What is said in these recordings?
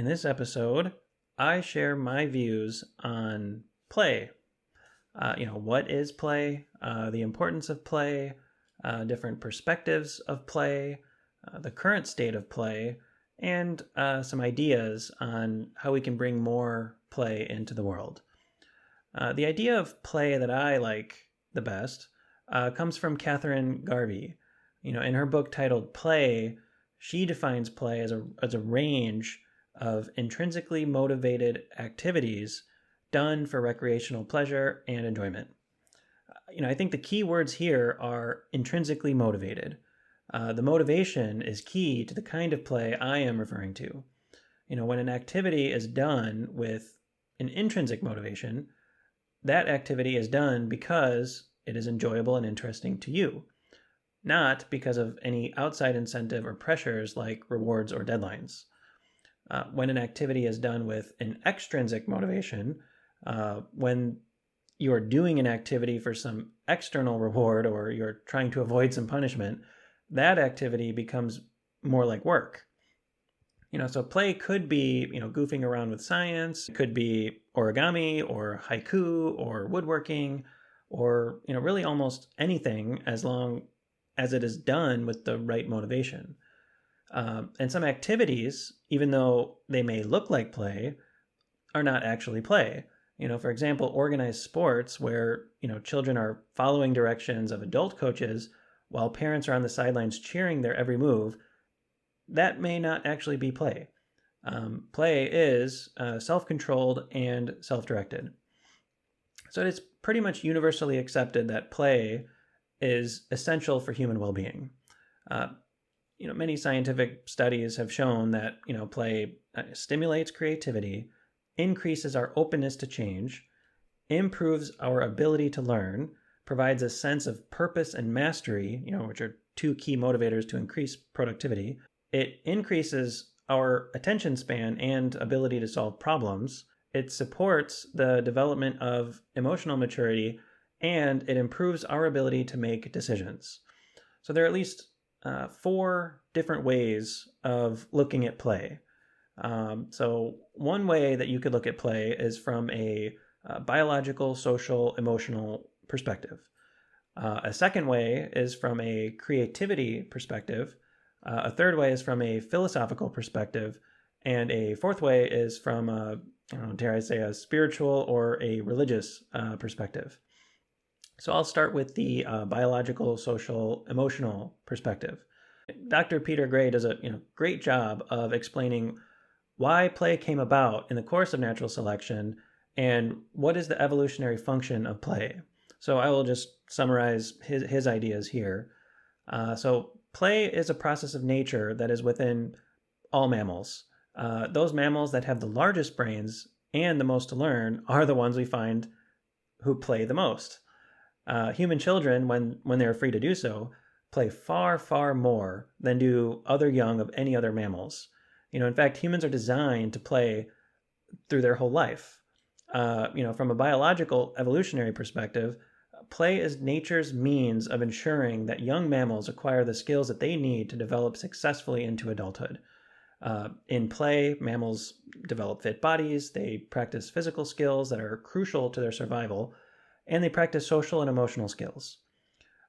In this episode, I share my views on play. What is play, the importance of play, different perspectives of play, the current state of play, and some ideas on how we can bring more play into the world. The idea of play that I like the best comes from Catherine Garvey. In her book titled Play, she defines play as a range of intrinsically motivated activities done for recreational pleasure and enjoyment. I think the key words here are intrinsically motivated. The motivation is key to the kind of play I am referring to. When an activity is done with an intrinsic motivation, that activity is done because it is enjoyable and interesting to you, not because of any outside incentive or pressures like rewards or deadlines. When an activity is done with an extrinsic motivation, when you're doing an activity for some external reward or you're trying to avoid some punishment, that activity becomes more like work. So play could be, goofing around with science. It could be origami or haiku or woodworking or, really almost anything as long as it is done with the right motivation. And some activities, even though they may look like play, are not actually play. For example, organized sports where, children are following directions of adult coaches while parents are on the sidelines cheering their every move, that may not actually be play. Play is self-controlled and self-directed. So it's pretty much universally accepted that play is essential for human well-being. Many scientific studies have shown that, play stimulates creativity, increases our openness to change, improves our ability to learn, provides a sense of purpose and mastery, which are two key motivators to increase productivity. It increases our attention span and ability to solve problems. It supports the development of emotional maturity, and it improves our ability to make decisions. So there are at least 4 different ways of looking at play. So one way that you could look at play is from a biological, social, emotional perspective. A second way is from a creativity perspective. A third way is from a philosophical perspective. And a fourth way is from, a spiritual or a religious perspective. So I'll start with the biological, social, emotional perspective. Dr. Peter Gray does a great job of explaining why play came about in the course of natural selection and what is the evolutionary function of play. So I will just summarize his ideas here. So play is a process of nature that is within all mammals. Those mammals that have the largest brains and the most to learn are the ones we find who play the most. Human children, when they're free to do so, play far, far more than do other young of any other mammals. In fact, humans are designed to play through their whole life. From a biological evolutionary perspective, play is nature's means of ensuring that young mammals acquire the skills that they need to develop successfully into adulthood. In play, mammals develop fit bodies, they practice physical skills that are crucial to their survival, and they practice social and emotional skills.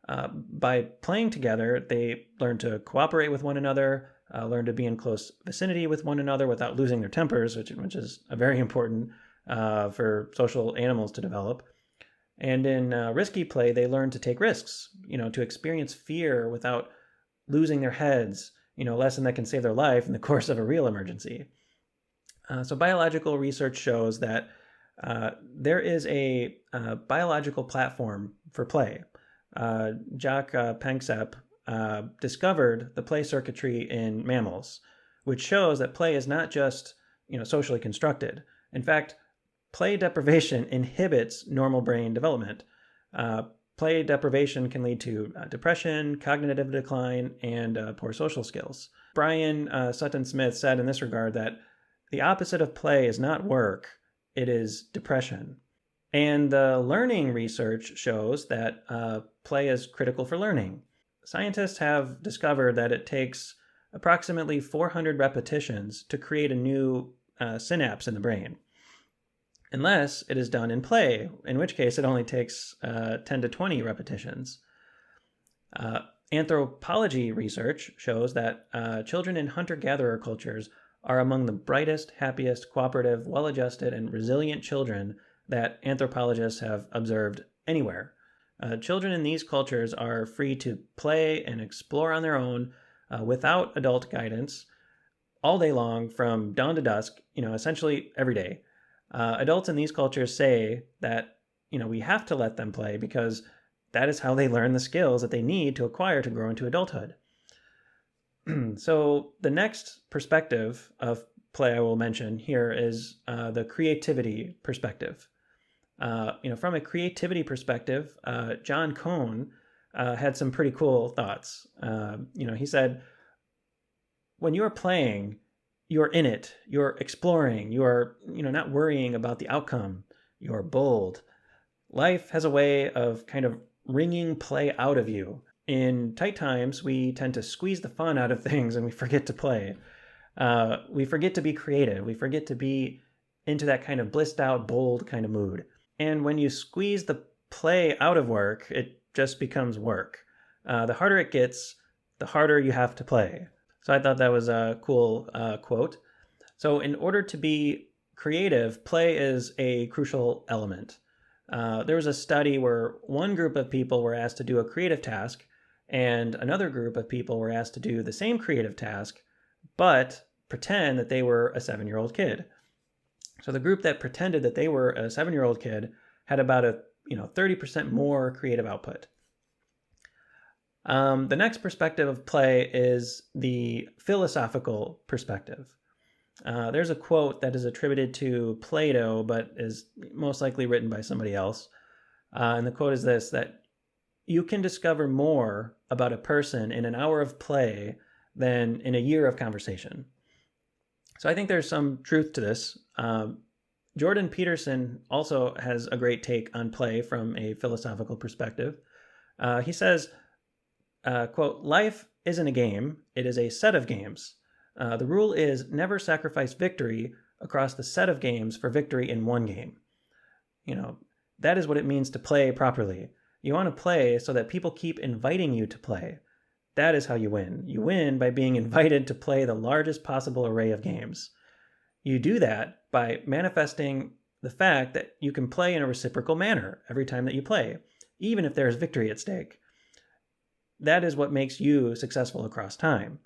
By playing together, they learn to cooperate with one another, learn to be in close vicinity with one another without losing their tempers, which is very important for social animals to develop. And in risky play, they learn to take risks, to experience fear without losing their heads, a lesson that can save their life in the course of a real emergency. So biological research shows that there is a biological platform for play. Jacques Panksepp discovered the play circuitry in mammals, which shows that play is not just socially constructed. In fact, play deprivation inhibits normal brain development. Play deprivation can lead to depression, cognitive decline, and poor social skills. Brian Sutton Smith said in this regard that the opposite of play is not work, it is depression. And the learning research shows that play is critical for learning. Scientists have discovered that it takes approximately 400 repetitions to create a new synapse in the brain, unless it is done in play, in which case it only takes 10 to 20 repetitions. Anthropology research shows that children in hunter-gatherer cultures are among the brightest, happiest, cooperative, well-adjusted, and resilient children that anthropologists have observed anywhere. Children in these cultures are free to play and explore on their own without adult guidance all day long from dawn to dusk, essentially every day. Adults in these cultures say that, we have to let them play because that is how they learn the skills that they need to acquire to grow into adulthood. So the next perspective of play I will mention here is the creativity perspective. From a creativity perspective, John Cohn had some pretty cool thoughts. He said, when you're playing, you're in it, you're exploring, you're, not worrying about the outcome, you're bold. Life has a way of kind of wringing play out of you. In tight times, we tend to squeeze the fun out of things and we forget to play. We forget to be creative. We forget to be into that kind of blissed out, bold kind of mood. And when you squeeze the play out of work, it just becomes work. The harder it gets, the harder you have to play. So I thought that was a cool quote. So in order to be creative, play is a crucial element. There was a study where one group of people were asked to do a creative task, and another group of people were asked to do the same creative task, but pretend that they were a 7-year-old kid. So the group that pretended that they were a 7-year-old kid had about a 30% more creative output. The next perspective of play is the philosophical perspective. There's a quote that is attributed to Plato, but is most likely written by somebody else. And the quote is this, that you can discover more about a person in an hour of play than in a year of conversation. So I think there's some truth to this. Jordan Peterson also has a great take on play from a philosophical perspective. He says, quote, life isn't a game, it is a set of games. The rule is never sacrifice victory across the set of games for victory in one game. That is what it means to play properly. You want to play so that people keep inviting you to play. That is how you win. You win by being invited to play the largest possible array of games. You do that by manifesting the fact that you can play in a reciprocal manner every time that you play, even if there is victory at stake. That is what makes you successful across time.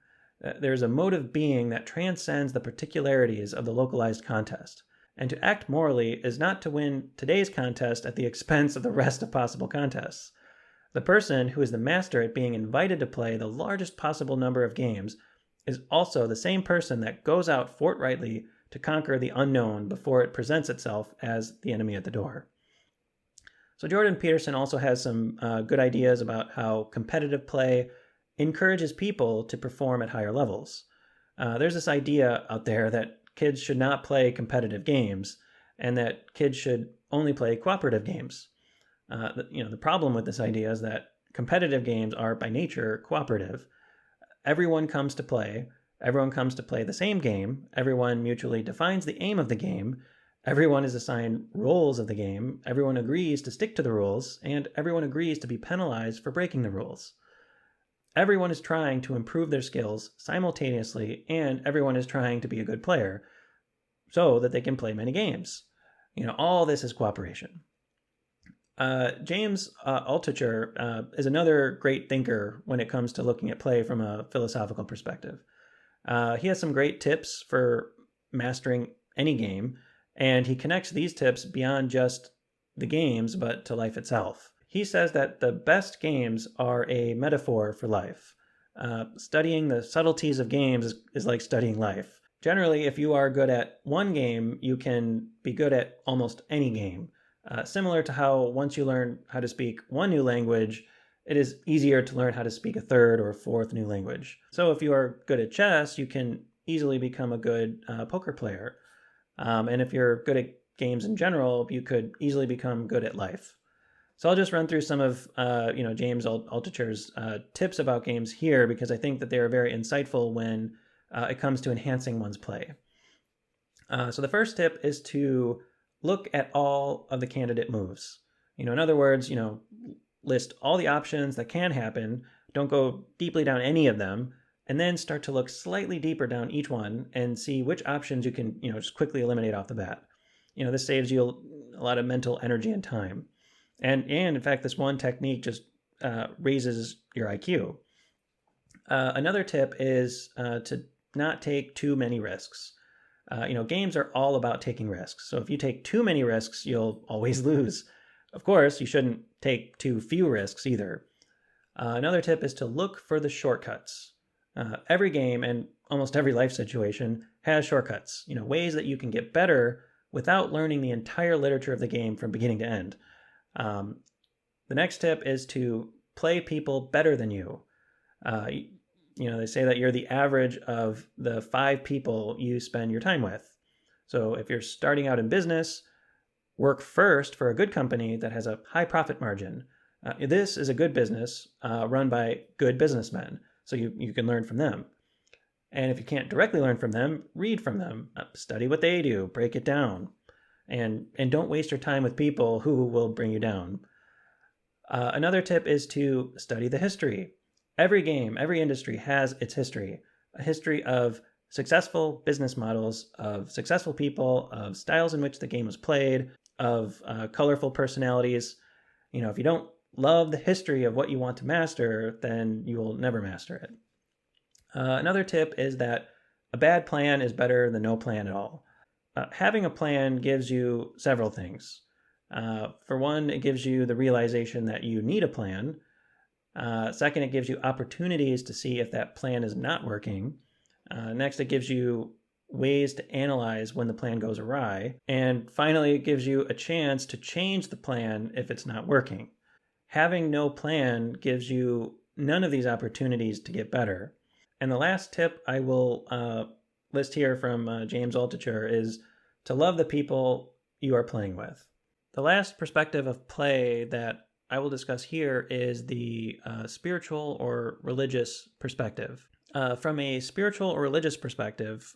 There's a mode of being that transcends the particularities of the localized contest. And to act morally is not to win today's contest at the expense of the rest of possible contests. The person who is the master at being invited to play the largest possible number of games is also the same person that goes out forthrightly to conquer the unknown before it presents itself as the enemy at the door. So Jordan Peterson also has some good ideas about how competitive play encourages people to perform at higher levels. There's this idea out there that kids should not play competitive games and that kids should only play cooperative games. The problem with this idea is that competitive games are by nature cooperative. Everyone comes to play the same game, everyone mutually defines the aim of the game, everyone is assigned roles of the game, everyone agrees to stick to the rules, and everyone agrees to be penalized for breaking the rules. Everyone is trying to improve their skills simultaneously, and everyone is trying to be a good player so that they can play many games. All this is cooperation. James Altucher is another great thinker when it comes to looking at play from a philosophical perspective. He has some great tips for mastering any game, and he connects these tips beyond just the games, but to life itself. He says that the best games are a metaphor for life. Studying the subtleties of games is like studying life. Generally, if you are good at one game, you can be good at almost any game. Similar to how once you learn how to speak one new language, it is easier to learn how to speak a third or fourth new language. So if you are good at chess, you can easily become a good poker player. And if you're good at games in general, you could easily become good at life. So I'll just run through some of James Altucher's tips about games here because I think that they are very insightful when it comes to enhancing one's play. So the first tip is to look at all of the candidate moves. In other words, list all the options that can happen. Don't go deeply down any of them, and then start to look slightly deeper down each one and see which options you can, just quickly eliminate off the bat. This saves you a lot of mental energy and time. And in fact, this one technique just raises your IQ. Another tip is to not take too many risks. Games are all about taking risks. So if you take too many risks, you'll always lose. Of course, you shouldn't take too few risks either. Another tip is to look for the shortcuts. Every game and almost every life situation has shortcuts, ways that you can get better without learning the entire literature of the game from beginning to end. The next tip is to play people better than you. They say that you're the average of the 5 people you spend your time with. So if you're starting out in business, work first for a good company that has a high profit margin. This is a good business run by good businessmen, so you can learn from them. And if you can't directly learn from them, read from them, study what they do, break it down, and don't waste your time with people who will bring you down. Another tip is to study the history. Every game, every industry has its history, a history of successful business models, of successful people, of styles in which the game was played, of colorful personalities. If you don't love the history of what you want to master, then you will never master it. Another tip is that a bad plan is better than no plan at all. Having a plan gives you several things. For one, it gives you the realization that you need a plan. Second, it gives you opportunities to see if that plan is not working. Next, it gives you ways to analyze when the plan goes awry. And finally, it gives you a chance to change the plan if it's not working. Having no plan gives you none of these opportunities to get better. And the last tip I will list here from James Altucher is to love the people you are playing with. The last perspective of play that I will discuss here is the spiritual or religious perspective. From a spiritual or religious perspective,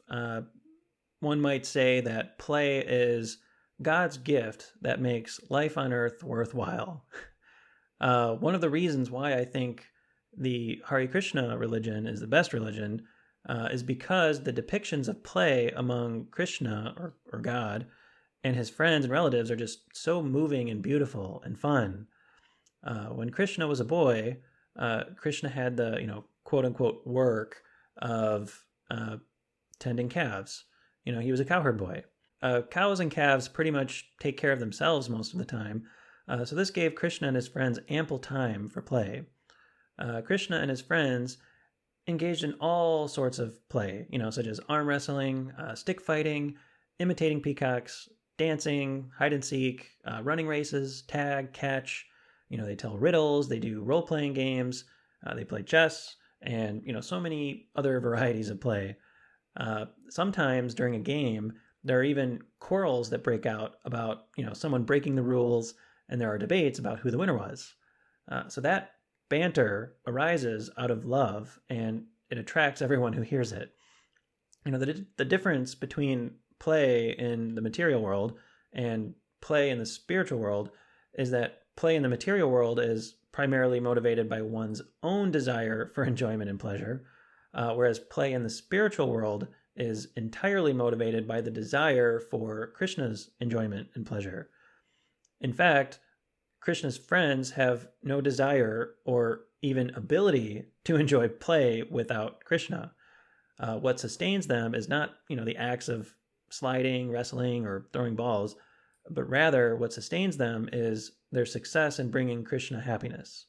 one might say that play is God's gift that makes life on earth worthwhile. One of the reasons why I think the Hare Krishna religion is the best religion is because the depictions of play among Krishna or God and his friends and relatives are just so moving and beautiful and fun. When Krishna was a boy, Krishna had the, quote unquote work of tending calves. He was a cowherd boy. Cows and calves pretty much take care of themselves most of the time. So this gave Krishna and his friends ample time for play. Krishna and his friends engaged in all sorts of play, such as arm wrestling, stick fighting, imitating peacocks, dancing, hide and seek, running races, tag, catch. They tell riddles, they do role-playing games, they play chess, and, so many other varieties of play. Sometimes during a game, there are even quarrels that break out about, someone breaking the rules, and there are debates about who the winner was. So that banter arises out of love, and it attracts everyone who hears it. The difference between play in the material world and play in the spiritual world is that play in the material world is primarily motivated by one's own desire for enjoyment and pleasure, whereas play in the spiritual world is entirely motivated by the desire for Krishna's enjoyment and pleasure. In fact, Krishna's friends have no desire or even ability to enjoy play without Krishna. What sustains them is not, the acts of sliding, wrestling, or throwing balls, but rather what sustains them is their success in bringing Krishna happiness.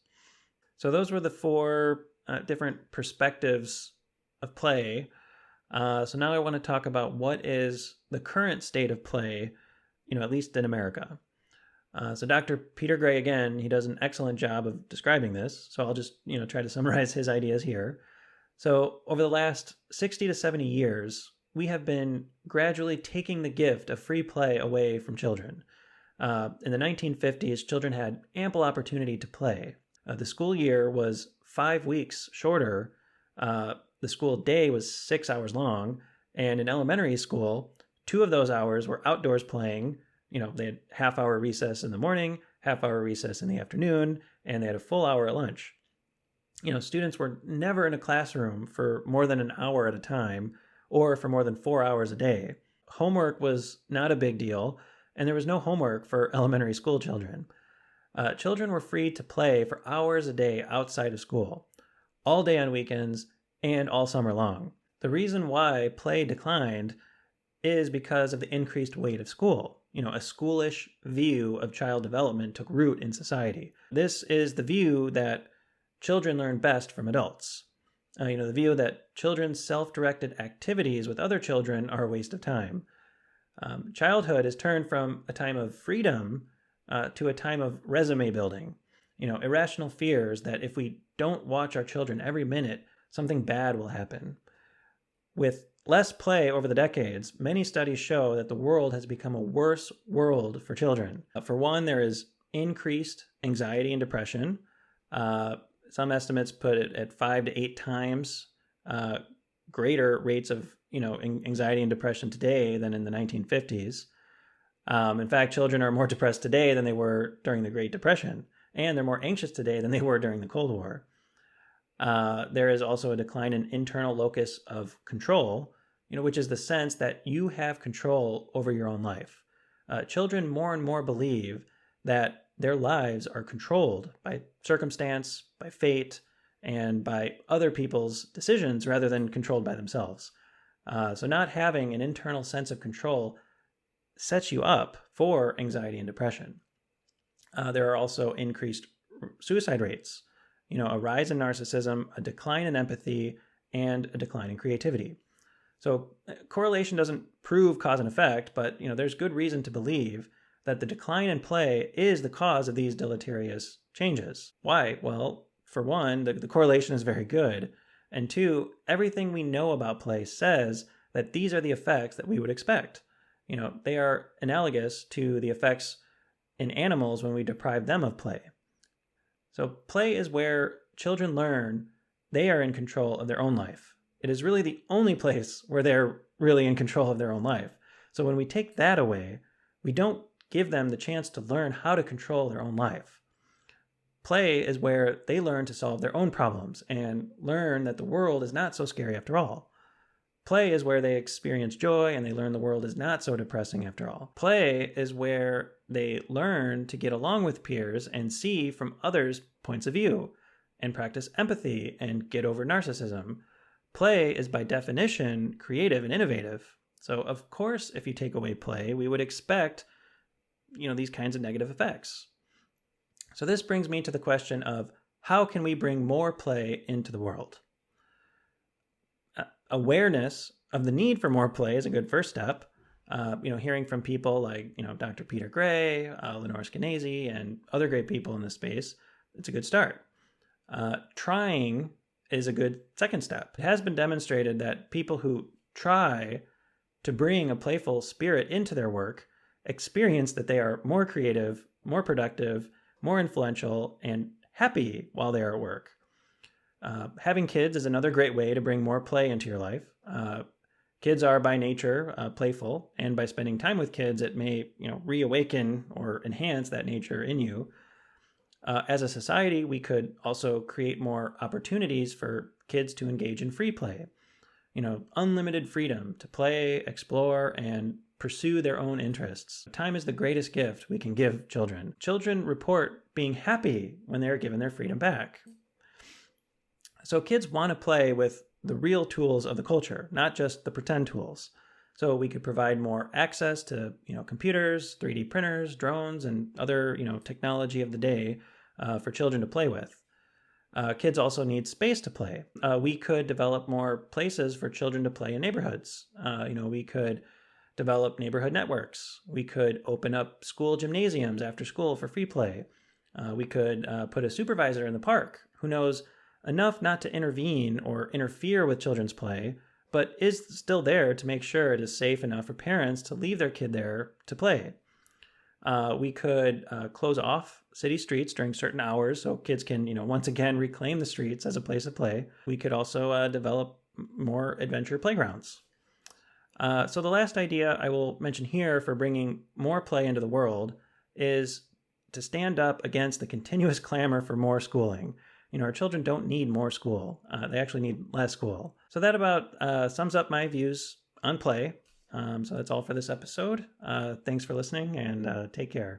So those were the 4 different perspectives of play. So now I want to talk about what is the current state of play, at least in America. So Dr. Peter Gray, again, he does an excellent job of describing this. So I'll just, try to summarize his ideas here. So over the last 60 to 70 years, we have been gradually taking the gift of free play away from children. In the 1950s, children had ample opportunity to play. The school year was 5 weeks shorter. The school day was 6 hours long. And in elementary school, 2 of those hours were outdoors playing. They had half-hour recess in the morning, half-hour recess in the afternoon, and they had a full hour at lunch. Students were never in a classroom for more than an hour at a time or for more than 4 hours a day. Homework was not a big deal, and there was no homework for elementary school children. Children were free to play for hours a day outside of school, all day on weekends and all summer long. The reason why play declined is because of the increased weight of school. A schoolish view of child development took root in society. This is the view that children learn best from adults. The view that children's self-directed activities with other children are a waste of time. Childhood is turned from a time of freedom to a time of resume building. Irrational fears that if we don't watch our children every minute, something bad will happen. With less play over the decades, many studies show that the world has become a worse world for children. For one, there is increased anxiety and depression. Some estimates put it at 5 to 8 times greater rates of anxiety and depression today than in the 1950s. In fact, children are more depressed today than they were during the Great Depression, and they're more anxious today than they were during the Cold War. There is also a decline in internal locus of control, which is the sense that you have control over your own life. Children more and more believe that their lives are controlled by circumstance, by fate, and by other people's decisions rather than controlled by themselves. So not having an internal sense of control sets you up for anxiety and depression. There are also increased suicide rates, a rise in narcissism, a decline in empathy, and a decline in creativity. So correlation doesn't prove cause and effect, but there's good reason to believe that the decline in play is the cause of these deleterious changes. Why? Well, for one, the correlation is very good. And two, everything we know about play says that these are the effects that we would expect. They are analogous to the effects in animals when we deprive them of play. So play is where children learn they are in control of their own life. It is really the only place where they're really in control of their own life. So when we take that away, we don't give them the chance to learn how to control their own life. Play is where they learn to solve their own problems and learn that the world is not so scary after all. Play is where they experience joy and they learn the world is not so depressing after all. Play is where they learn to get along with peers and see from others' points of view and practice empathy and get over narcissism. Play is by definition creative and innovative. So of course, if you take away play, we would expect these kinds of negative effects. So this brings me to the question of how can we bring more play into the world? Awareness of the need for more play is a good first step. Hearing from people like, Dr. Peter Gray, Lenore Skenazy, and other great people in this space, it's a good start. Trying is a good second step. It has been demonstrated that people who try to bring a playful spirit into their work experience that they are more creative, more productive, more influential, and happy while they are at work. Having kids is another great way to bring more play into your life. Kids are by nature playful, and by spending time with kids, it may reawaken or enhance that nature in you. As a society, we could also create more opportunities for kids to engage in free play. Unlimited freedom to play, explore, and pursue their own interests. Time is the greatest gift we can give children. Children report being happy when they are given their freedom back. So kids want to play with the real tools of the culture, not just the pretend tools. So we could provide more access to, computers, 3D printers, drones, and other, technology of the day for children to play with. Kids also need space to play. We could develop more places for children to play in neighborhoods. We could develop neighborhood networks. We could open up school gymnasiums after school for free play. We could put a supervisor in the park who knows enough not to intervene or interfere with children's play, but is still there to make sure it is safe enough for parents to leave their kid there to play. We could close off city streets during certain hours so kids can, once again reclaim the streets as a place of play. We could also develop more adventure playgrounds. So the last idea I will mention here for bringing more play into the world is to stand up against the continuous clamor for more schooling. Our children don't need more school. They actually need less school. So that about sums up my views on play. So that's all for this episode. Thanks for listening, and take care.